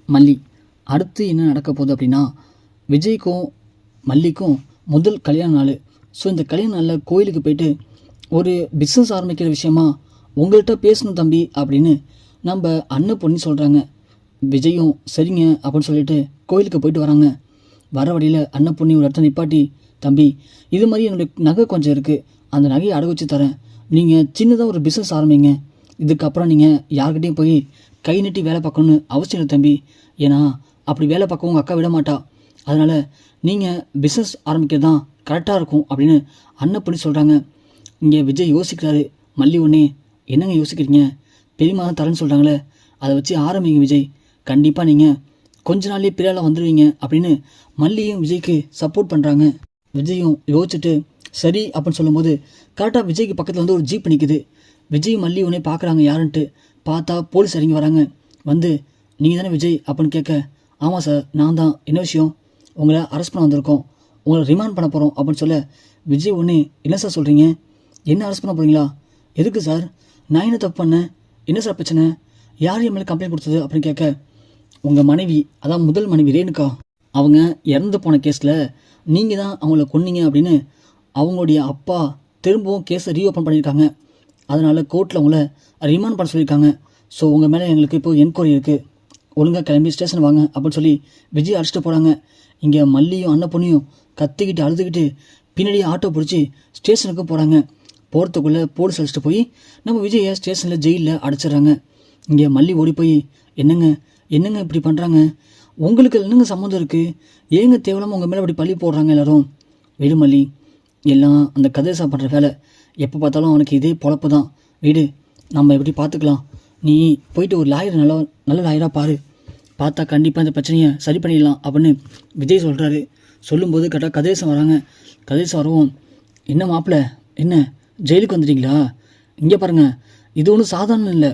மல்லி. அடுத்து என்ன நடக்க போகுது அப்படின்னா, விஜய்க்கும் மல்லிக்கும் முதல் கல்யாண நாள். ஸோ இந்த கல்யாண நாளில் கோயிலுக்கு போயிட்டு ஒரு பிஸ்னஸ் ஆரம்பிக்கிற விஷயமா உங்கள்கிட்ட பேசணும் தம்பி அப்படின்னு நம்ம அண்ணன் பொண்ணு சொல்கிறாங்க. விஜயும் சரிங்க அப்படின்னு சொல்லிட்டு கோயிலுக்கு போயிட்டு வராங்க. வர வழியில் அண்ணன் பொண்ணு ஒரு இடத்துல நிப்பாட்டி, தம்பி இது மாதிரி என்னுடைய நகை கொஞ்சம் இருக்குது, அந்த நகையை அடகு வச்சு தரேன், நீங்கள் சின்னதாக ஒரு பிஸ்னஸ் ஆரம்பிங்க, இதுக்கப்புறம் நீங்கள் யார்கிட்டையும் போய் கை நீட்டி வேலை பார்க்கணுன்னு அவசியம் இல்லை தம்பி, ஏன்னா அப்படி வேலை பார்க்க உங்கள் அக்கா விட மாட்டா, அதனால் நீங்கள் பிஸ்னஸ் ஆரம்பிக்கிறது தான் கரெக்டாக இருக்கும் அப்படின்னு அண்ணன் பண்ணி சொல்கிறாங்க. இங்கே விஜய் யோசிக்கிறாரு. மல்லி ஒன்றே, என்னங்க யோசிக்கிறீங்க, பெரியமா தான் தரேன்னு சொல்கிறாங்களே, அதை வச்சு ஆரம்பிங்க விஜய், கண்டிப்பாக நீங்கள் கொஞ்ச நாள்லேயே பெரியால வந்துடுவீங்க அப்படின்னு மல்லியும் விஜய்க்கு சப்போர்ட் பண்ணுறாங்க. விஜயும் யோசிச்சுட்டு சரி அப்படின்னு சொல்லும்போது கரெக்டாக விஜய்க்கு பக்கத்தில் வந்து ஒரு ஜீப் நிற்குது. விஜய் மல்லி உடனே பார்க்குறாங்க யாருன்ட்டு. பார்த்தா போலீஸ் இறங்கி வராங்க. வந்து நீங்கள் தானே விஜய் அப்படின்னு கேட்க, ஆமாம் சார் நான் தான், என்ன விஷயம், உங்களை அரெஸ்ட் பண்ண வந்திருக்கோம், உங்களை ரிமாண்ட் பண்ண போகிறோம் அப்படின்னு சொல்ல, விஜய் ஒன்று என்ன சார் சொல்கிறீங்க, என்ன அரெஸ்ட் பண்ண போகிறீங்களா, எதுக்கு சார், நான் என்ன தப்பு பண்ணேன், என்ன சார் பிரச்சனை, யார் என் மேலே கம்ப்ளைண்ட் கொடுத்தது அப்படின்னு கேட்க, உங்கள் மனைவி, அதான் முதல் மனைவி ரேணுகா, அவங்க இறந்து போன கேஸில் நீங்கள் தான் அவங்கள கொன்னீங்க அப்படின்னு அவங்களுடைய அப்பா திரும்பவும் கேஸை ரீஓப்பன் பண்ணியிருக்காங்க. அதனால் கோர்ட்டில் உங்களை ரிமாண்ட் பண்ண சொல்லியிருக்காங்க. ஸோ உங்கள் மேலே எங்களுக்கு இப்போ என்கொயரி இருக்குது, ஒழுங்காக கிளம்பி ஸ்டேஷன் வாங்க அப்படின்னு சொல்லி விஜய் அடிச்சுட்டு போகிறாங்க. இங்கே மல்லியும் அண்ணன் பொண்ணையும் கத்திக்கிட்டு அழுதுகிட்டு பின்னாடி ஆட்டோ பிடிச்சி ஸ்டேஷனுக்கு போகிறாங்க. போகிறதுக்குள்ளே போலீஸ் அழைச்சிட்டு போய் நம்ம விஜயை ஸ்டேஷனில் ஜெயிலில் அடைச்சிட்றாங்க. இங்கே மல்லி ஓடி போய், என்னங்க என்னங்க இப்படி பண்ணுறாங்க, உங்களுக்கு என்னங்க சம்மந்தம் இருக்குது, ஏங்க தேவையில்லாமல் உங்கள் மேலே அப்படி பழி போடுறாங்க எல்லாரும், வீடு மல்லி, எல்லாம் அந்த கதிரேசா பண்ணுற வேலை, எப்போ பார்த்தாலும் அவனுக்கு இதே பொழப்பு தான், வீடு நம்ம எப்படி பார்த்துக்கலாம், நீ போயிட்டு ஒரு லாயர் நல்ல லாயராக பாரு, பார்த்தா கண்டிப்பாக இந்த பிரச்சனையை சரி பண்ணிடலாம் அப்படின்னு விஜய் சொல்கிறாரு. சொல்லும்போது கரெக்டாக கதிரேசன் வராங்க. கதிரேசன் வரவும், என்ன மாப்பிள்ள, என்ன ஜெயிலுக்கு வந்துட்டீங்களா, இங்கே பாருங்கள் இது ஒன்றும் சாதாரணம் இல்லை,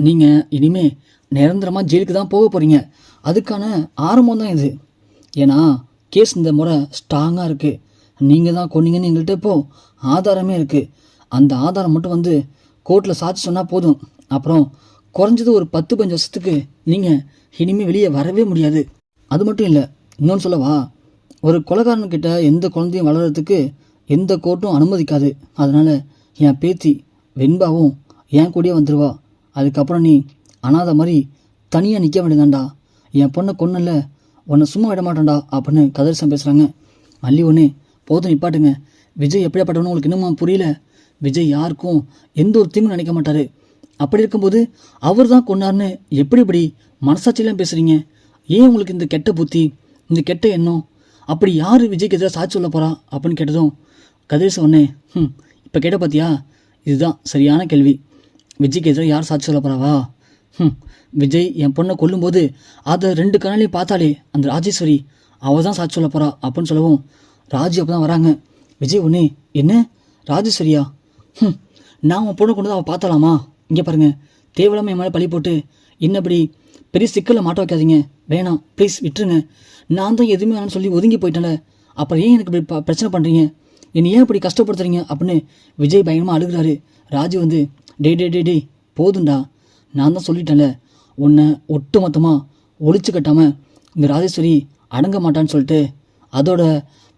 நீங்கள் இனிமேல் நிரந்தரமாக ஜெயிலுக்கு தான் போக போகிறீங்க, அதுக்கான ஆரம்பம் தான் இது, ஏன்னா கேஸ் இந்த முறை ஸ்ட்ராங்காக இருக்குது, நீங்கள் தான் கொன்னீங்கன்னு எங்கள்கிட்ட இப்போது ஆதாரமே இருக்குது, அந்த ஆதாரம் மட்டும் வந்து கோர்ட்டில் சாட்சி சொன்னால் போதும், அப்புறம் குறைஞ்சது ஒரு 10-15 வருஷத்துக்கு நீங்கள் இனிமேல் வெளியே வரவே முடியாது. அது மட்டும் இல்லை, இன்னொன்று சொல்லவா, ஒரு கொலைகாரன்கிட்ட எந்த குழந்தையும் வளர்கிறதுக்கு எந்த கோர்ட்டும் அனுமதிக்காது, அதனால் என் பேத்தி வெண்பாவும் என் கூடயே வந்துடுவா, அதுக்கப்புறம் நீ அனாதை மாதிரி தனியாக நிற்க வேண்டியதாண்டா, என் பொண்ணை கொன்னல, உன்னை சும்மா விட மாட்டேன்டா அப்படின்னு கதிரேசன் பேசுகிறாங்க. மல்லி ஒன்று, போதும் நிப்பாட்டுங்க, விஜய் எப்படியாப்பட்டவனு உங்களுக்கு இன்னுமா புரியல, விஜய் யாருக்கும் எந்த ஒரு தீங்கும் நினைக்க மாட்டார், அப்படி இருக்கும்போது அவர் தான் கொன்னார்னு எப்படி மனசாட்சியெல்லாம் பேசுகிறீங்க, ஏன் உங்களுக்கு இந்த கெட்ட புத்தி, இந்த கெட்ட எண்ணம், அப்படி யார் விஜய்க்கு எதிராக சாட்சி சொல்ல போகிறா அப்படின்னு கேட்டதும் கதிரேசன் ஒன்னே, இப்போ கேட்ட பார்த்தியா, இதுதான் சரியான கேள்வி, விஜய்க்கு எதிராக யார் சாட்சி சொல்ல போகிறாவா, விஜய் என் பொண்ணை கொல்லும்போது அதை 2 கண்ணாலையும் பார்த்தாலே அந்த ராஜேஸ்வரி அவள் தான் சாட்சி சொல்ல போகிறா அப்படின்னு சொல்லவும், ராஜி அப்போ தான் வராங்க. விஜய் ஒன்னே, என்ன ராஜேஸ்வரியா, நான் உன் பொண்ணை கொண்டு தான் அவள் பார்த்தாலாமா, இங்கே பாருங்கள், தேவையில்லாமல் என் மேலே பழி போட்டு இன்னப்படி பெரிய சிக்கலில் மாட்ட வைக்காதீங்க, வேணாம் ப்ளீஸ் விட்டுருங்க, நான் தான் எதுவுமே வேணான்னு சொல்லி ஒதுங்கி போயிட்டேன்ல, அப்புறம் ஏன் எனக்கு இப்படி பிரச்சனை பண்ணுறீங்க, என்னை ஏன் இப்படி கஷ்டப்படுத்துறீங்க அப்படின்னு விஜய் பயங்கரமாக அழுகிறாரு. ராஜு வந்து, டே போதுண்டா, நான் தான் சொல்லிட்டேன்ல, உன்னை ஒட்டு மொத்தமாக ஒழிச்சு கட்டாமல் இந்த ராஜேஸ்வரி அடங்க மாட்டான்னு சொல்லிட்டு, அதோட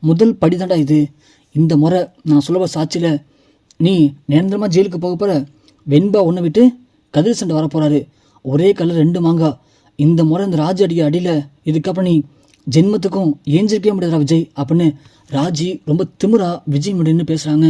முதல் படிதாண்டா இது, இந்த முறை நான் சொல்ல சாட்சியில் நீ நிரந்தரமாக ஜெயிலுக்கு போக போகிற, வெண்பா ஒன்றை விட்டு கதிரேசன் வர போகிறாரு, ஒரே கல்ல 2 மாங்காய், இந்த முறை இந்த ராஜு அடிக்கிற அடியில் இதுக்கப்புறம் நீ ஜென்மத்துக்கும் ஏஞ்சிருக்கவே முடியாதா விஜய் அப்படின்னு ராஜி ரொம்ப திமிரா விஜய் முடின்னு பேசுகிறாங்க.